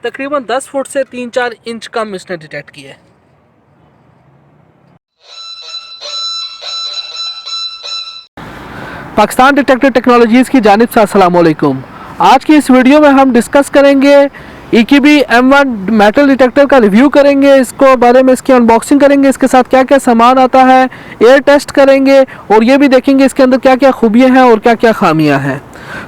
तकरीबन 10 फुट से 3-4 इंच कम इसने डिटेक्ट किया है। पाकिस्तान डिटेक्टर टेक्नोलॉजीज़ की जानिब से अस्सलाम वालेकुम। आज की इस वीडियो में हम डिस्कस करेंगे EKB M1 मेटल डिटेक्टर का रिव्यू करेंगे, इसको बारे में इसकी अनबॉक्सिंग करेंगे, इसके साथ क्या क्या सामान आता है, एयर टेस्ट करेंगे और ये भी देखेंगे इसके अंदर क्या क्या खूबियाँ हैं और क्या क्या खामियाँ हैं।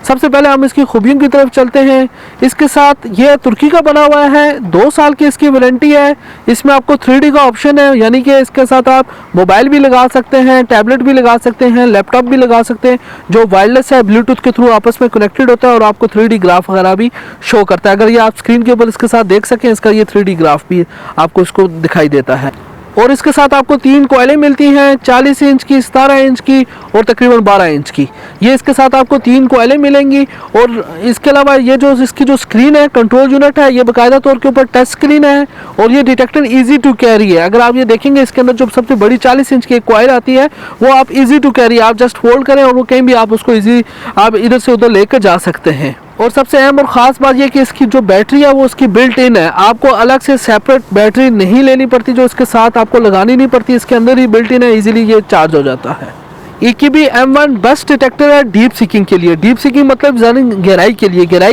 सबसे पहले हम इसकी खूबियों की तरफ चलते हैं। इसके साथ ये तुर्की का बना हुआ है, 2 साल की इसकी वारंटी है। इसमें आपको 3D का ऑप्शन है, यानी कि इसके साथ आप मोबाइल भी लगा सकते हैं, टैबलेट भी लगा सकते हैं, लैपटॉप भी लगा सकते हैं, जो वायरलेस है, ब्लूटूथ के थ्रू आपस में कनेक्टेड होता है और आपको 3D ग्राफ वगैरह भी शो करता है। अगर ये आप स्क्रीन के ऊपर इसके साथ देख सकें, इसका ये 3D ग्राफ भी आपको इसको दिखाई देता है। और इसके साथ आपको 3 कॉइलें मिलती हैं, 40 इंच की, 17 इंच की और तकरीबन 12 इंच की। ये इसके साथ आपको 3 कॉइलें मिलेंगी। और इसके अलावा ये जो इसकी जो स्क्रीन है, कंट्रोल यूनिट है, ये बाकायदा तौर के ऊपर टच स्क्रीन है और ये डिटेक्टर इजी टू कैरी है। अगर आप ये देखेंगे, इसके अंदर जो सबसे बड़ी 40 इंच की एक कॉइल आती है, वो आप इजी टू कैरी, आप जस्ट होल्ड करें और वो कहीं भी आप उसको इजी आप इधर से उधर लेकर जा सकते हैं। और सबसे अहम और ख़ास बात यह कि इसकी जो बैटरी है वो उसकी बिल्ट इन है, आपको अलग से सेपरेट बैटरी नहीं लेनी पड़ती, जो इसके साथ आपको लगानी नहीं पड़ती, इसके अंदर ही बिल्ट इन है, इजीली ये चार्ज हो जाता है। EKB M1 बेस्ट डिटेक्टर है डीप सीकिंग के लिए। डीप सीकिंग मतलब ज़्यादा गहराई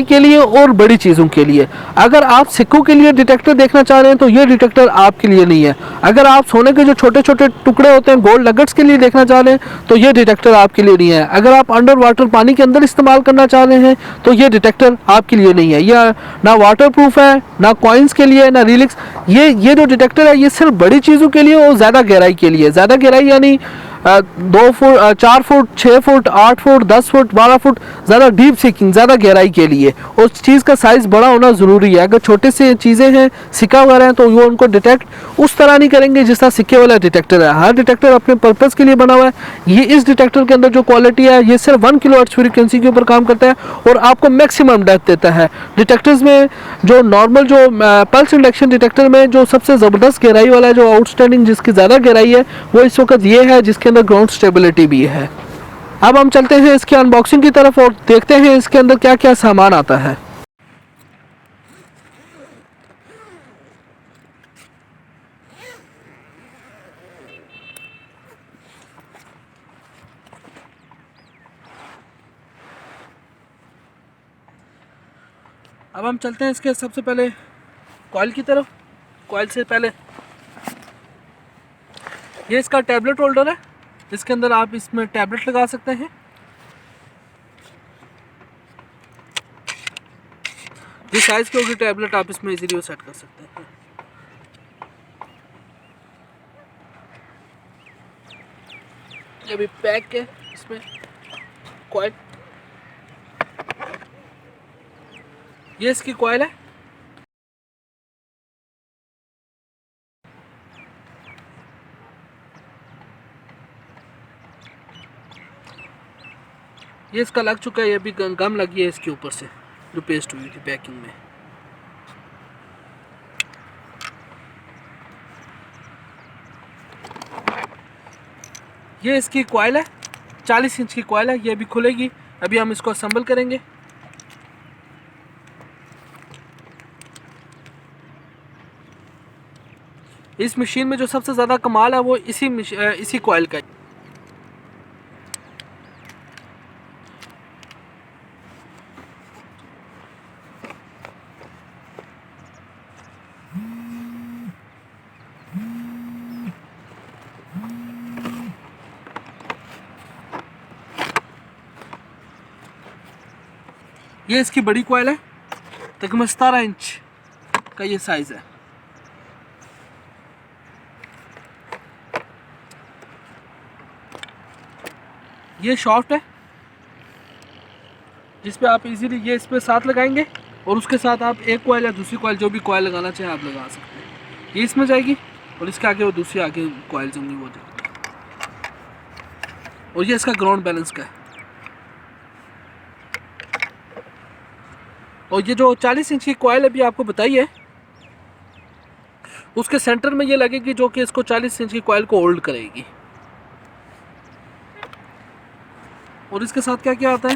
के लिए और बड़ी चीज़ों के लिए। अगर आप सिक्कों के लिए डिटेक्टर देखना चाह रहे हैं तो ये डिटेक्टर आपके लिए नहीं है। अगर आप सोने के जो छोटे छोटे टुकड़े होते हैं, गोल्ड नगेट्स के लिए देखना चाह रहे हैं तो ये डिटेक्टर आपके लिए नहीं है। अगर आप अंडर वाटर पानी के अंदर इस्तेमाल करना चाह रहे हैं तो ये डिटेक्टर आपके लिए नहीं है। यह ना वाटर प्रूफ है, ना कॉइन्स के लिए, ना रिलिक्स। ये जो डिटेक्टर है ये सिर्फ बड़ी चीज़ों के लिए और ज़्यादा गहराई के लिए। ज़्यादा गहराई यानी 2 foot, 4 foot, 6 foot, 8 foot, 10 foot, 12 foot, ज़्यादा डीप सीकिंग, ज़्यादा गहराई के लिए। उस चीज़ का साइज़ बड़ा होना ज़रूरी है। अगर छोटे से चीज़ें हैं, सिक्का वगैरह हैं, तो वो उनको डिटेक्ट उस तरह नहीं करेंगे जिस तरह सिक्के वाला डिटेक्टर है। हर डिटेक्टर अपने पर्पज़ के लिए बना हुआ है। ये इस डिटेक्टर के अंदर जो क्वालिटी है, ये सिर्फ 1 किलोहर्ट्ज़ फ्रीक्वेंसी के ऊपर काम करता है और आपको मैक्सिमम डेप्थ देता है। डिटेक्टर्स में जो नॉर्मल जो पल्स इंडक्शन डिटेक्टर में जो सबसे ज़बरदस्त गहराई वाला है, जो आउटस्टैंडिंग जिसकी ज़्यादा गहराई है, वो इस वक्त ये है जिसके अंदर ग्राउंड स्टेबिलिटी भी है। अब हम चलते हैं इसकी अनबॉक्सिंग की तरफ और देखते हैं इसके अंदर क्या क्या सामान आता है। अब हम चलते हैं इसके सबसे पहले कॉइल की तरफ। कॉइल से पहले ये इसका टैबलेट होल्डर है, इसके अंदर आप इसमें टैबलेट लगा सकते हैं। जिस साइज की होगी टैबलेट आप इसमें इजीली सेट कर सकते हैं। ये भी पैक है इसमें कॉइल। ये इसकी कॉइल है। ये इसका लग चुका है, ये भी गम लगी है इसके ऊपर से जो पेस्ट हुई थी पैकिंग में। ये इसकी कॉइल है, 40 इंच की कॉइल है, ये भी खुलेगी। अभी हम इसको असेंबल करेंगे। इस मशीन में जो सबसे ज़्यादा कमाल है वो इसी कॉइल का है। ये इसकी बड़ी कॉइल है, तकरीबन 17 इंच का ये साइज़ है। ये शॉफ्ट है जिस पे आप इजीली ये इस पे साथ लगाएंगे और उसके साथ आप एक कॉइल या दूसरी कॉइल, जो भी कॉइल लगाना चाहे आप लगा सकते हैं। ये इसमें जाएगी और इसके आगे वो दूसरी आगे कॉइल होंगी वो जाएगी। और ये इसका ग्राउंड बैलेंस का है। और ये जो 40 इंच की कॉइल अभी आपको बताई है, उसके सेंटर में ये लगेगी जो कि इसको 40 इंच की कॉइल को होल्ड करेगी। और इसके साथ क्या क्या आता है,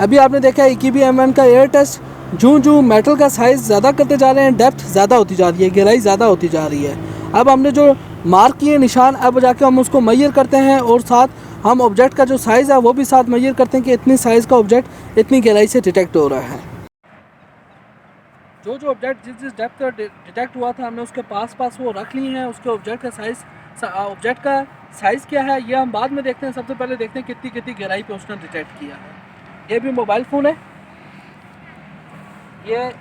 अभी आपने देखा है EKB M1 का एयर टेस्ट, जो मेटल का साइज़ ज़्यादा करते जा रहे हैं, डेप्थ ज़्यादा होती जा रही है, गहराई ज़्यादा होती जा रही है। अब हमने जो मार्क किए निशान, अब जाके हम उसको मेजर करते हैं और साथ हम ऑब्जेक्ट का जो साइज़ है वो भी साथ मेजर करते हैं कि इतनी साइज़ का ऑब्जेक्ट इतनी गहराई से डिटेक्ट हो रहा है। जो ऑब्जेक्ट जिस डेप्थ का डिटेक्ट हुआ था हमने उसके पास वो रख लिए हैं। उसके ऑब्जेक्ट का साइज़ क्या है ये हम बाद में देखते हैं। सबसे पहले देखते हैं कितनी गहराई पे उसने डिटेक्ट किया है। ये भी मोबाइल फ़ोन है, ये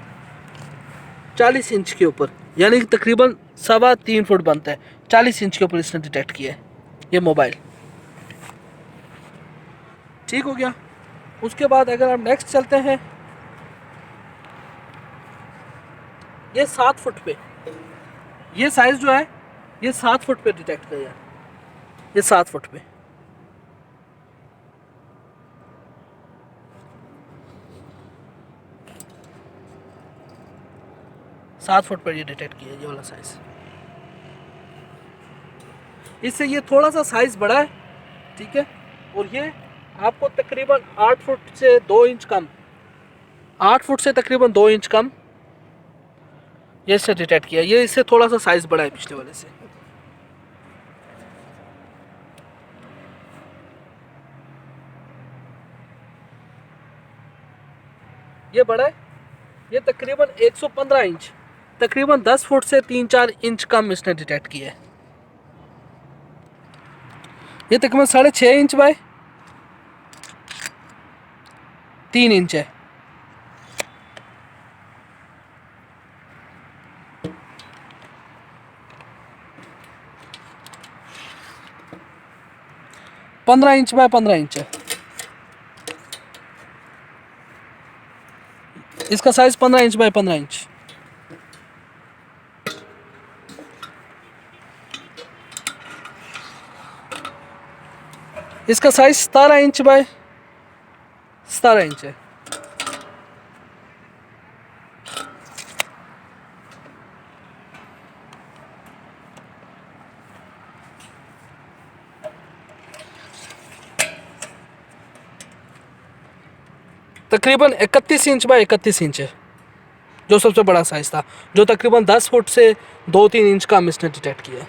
40 इंच के ऊपर, यानी कि तकरीबन 3.25 फुट बनता है। 40 इंच के ऊपर इसने डिटेक्ट किया है ये मोबाइल। ठीक हो गया। उसके बाद अगर हम नेक्स्ट चलते हैं, ये 7 फुट पे, ये साइज़ जो है ये 7 फुट पे डिटेक्ट किया, ये 7 फुट पे। सात फुट पर ये डिटेक्ट किया ये वाला साइज़। इससे ये थोड़ा सा साइज़ बड़ा है, ठीक है। और ये आपको तकरीबन 8 फुट से 2 इंच कम, 8 फुट से तकरीबन 2 इंच कम ये इससे डिटेक्ट किया। ये इससे थोड़ा सा साइज़ बड़ा है पिछले वाले से। ये बड़ा है, ये तकरीबन 115 इंच, तकरीबन 10 फुट से 3-4 इंच कम इसने डिटेक्ट किया है। ये तकरीबन 6.5 इंच बाय 3 इंच है। पंद्रह इंच बाय 15 इंच है। इसका साइज 15 इंच बाय 15 इंच। इसका साइज 17 इंच बाय 17 इंच है। तकरीबन 31 इंच बाय 31 इंच है जो सबसे बड़ा साइज़ था, जो तकरीबन 10 फुट से 2-3 इंच कम इसने डिटेक्ट किया।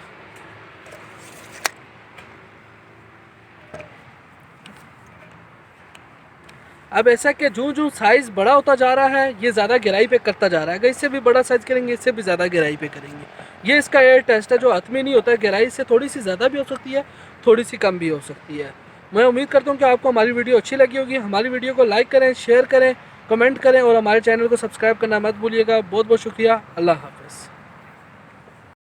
अब ऐसा कि जो साइज़ बड़ा होता जा रहा है ये ज़्यादा गहराई पे करता जा रहा है। अगर इससे भी बड़ा साइज़ करेंगे इससे भी ज़्यादा गहराई पे करेंगे। ये इसका एयर टेस्ट है जो हतमी नहीं होता, गहराई से थोड़ी सी ज़्यादा भी हो सकती है, थोड़ी सी कम भी हो सकती है। मैं उम्मीद करता हूँ कि आपको हमारी वीडियो अच्छी लगी होगी। हमारी वीडियो को लाइक करें, शेयर करें, कमेंट करें और हमारे चैनल को सब्सक्राइब करना मत भूलिएगा। बहुत बहुत शुक्रिया। अल्लाह हाफ़िज़।